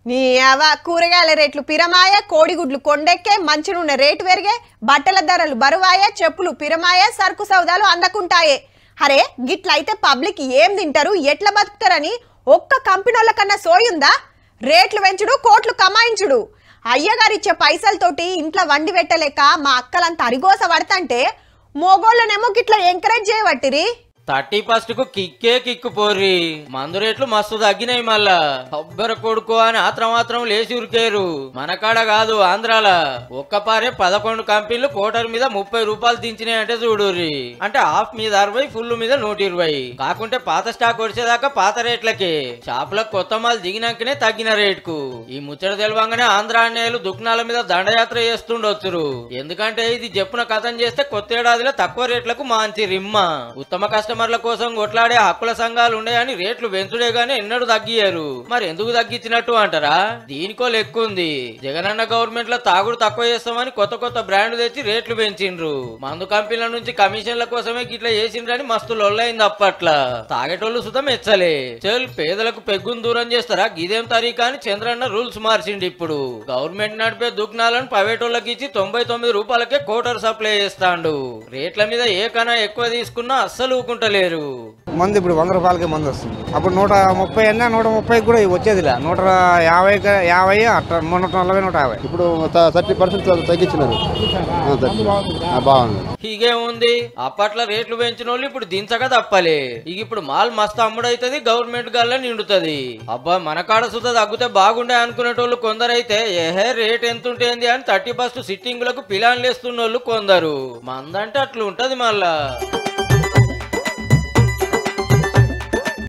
నీ కూరగాయల రేట్లు పిరమాయ, కోడిగుడ్లు కొండెక్కే, మంచి నూనె రేటు పెరిగే, బట్టల ధరలు బరువాయే, చెప్పులు పిరమాయ, సరుకు సౌదాలు అందకుంటాయే. అరే గిట్లయితే పబ్లిక్ ఏం తింటారు, ఎట్లా బతుకుతారని ఒక్క కంపెనీల కన్నా సోయుందా? రేట్లు పెంచుడు, కోట్లు కమాయించుడు. అయ్యగారిచ్చే పైసలతోటి ఇంట్లో వండి పెట్టలేక మా అక్కలంతా అరిగోస పడతంటే మోగోళ్ళనేమో గిట్లా ఎంకరేజ్ చేయబట్టిరి. 31 కు కిక్కు పోర్రి. మందు రేట్లు మస్తు తగ్గినాయి. మళ్ళా కొబ్బరి కొడుకు అని ఆత్రం లేచి ఉరికేరు. మనకాడ కాదు ఆంధ్రాల ఒక్కపారే 11 కంపెనీలు కోటర్ మీద 30 రూపాయలు దించినాయి అంటే చూడుర్రి. అంటే హాఫ్ మీద 60, ఫుల్ మీద 120. కాకుంటే పాత స్టాక్ వచ్చేదాకా పాత రేట్లకే. షాపులకు కొత్త మాల్ దిగినాకనే తగ్గిన రేటుకు. ఈ ముచ్చట తెలవంగానే ఆంధ్ర అన్నయ్యలు దుకాణాల మీద దండయాత్ర చేస్తుండొచ్చురు. ఎందుకంటే ఇది చెప్పున కథం చేస్తే కొత్త ఏడాదిలో తక్కువ రేట్లకు మంచి రిమ్మ. ఉత్తమ కస్టమర్ల కోసం కొట్లాడే హక్కుల సంఘాలు ఉన్నాయని రేట్లు పెంచుడే గానీ ఎన్నడూ తగ్గియారు. మరి ఎందుకు తగ్గించినట్టు అంటారా? దీనికో లెక్కుంది. జగనన్న గవర్నమెంట్ లో తాగుడు తక్కువ చేస్తామని కొత్త బ్రాండ్ తెచ్చి రేట్లు పెంచిండ్రు. మందు కంపెనీల నుంచి కమిషన్ల కోసమే గిట్లా చేసిండ్రని మస్తు లొల్లైంది అప్పట్ల. తాగేటోళ్ళు సుతం మెచ్చలే. చెల్ పేదలకు పెగ్గును దూరం చేస్తారా గిదేం తరీకా అని చంద్రన్న రూల్స్ మార్చిండు. ఇప్పుడు గవర్నమెంట్ నడిపే దుకాణాలను ప్రైవేటోళ్ళకి ఇచ్చి 99 రూపాయలకే కోటర్ సప్లై చేస్తాండు. రేట్ల మీద ఏ కన్నా ఎక్కువ తీసుకున్నా అస్సలు ఊకుంటా లేరు. మందు ఇప్పుడు 100 రూపాయలకి మందు వస్తుంది. అప్పుడు 130 అన్నా 130 కూడా వచ్చేదిలే. 150 అట్లా 140, 150. ఇప్పుడు 30% తగ్గించినారు. బాగుంది. ఇగే ఉంది. అప్పట్లో రేట్లు పెంచిన వాళ్ళు ఇప్పుడు దించక తప్పలే. ఇక ఇప్పుడు మాల్ మస్తు అమ్ముడైతది, గవర్నమెంట్ గల్ల నిండుతుంది. అబ్బా మన కాడ సుత తగ్గితే బాగుండే అనుకునేటోళ్ళు కొందరైతే ఏహే రేట్ ఎంత ఉంటుంది అని 31 సిట్టింగులకు పిలాన్లు వేస్తున్న వాళ్ళు కొందరు. మందంటే అట్లా ఉంటది మళ్ళా.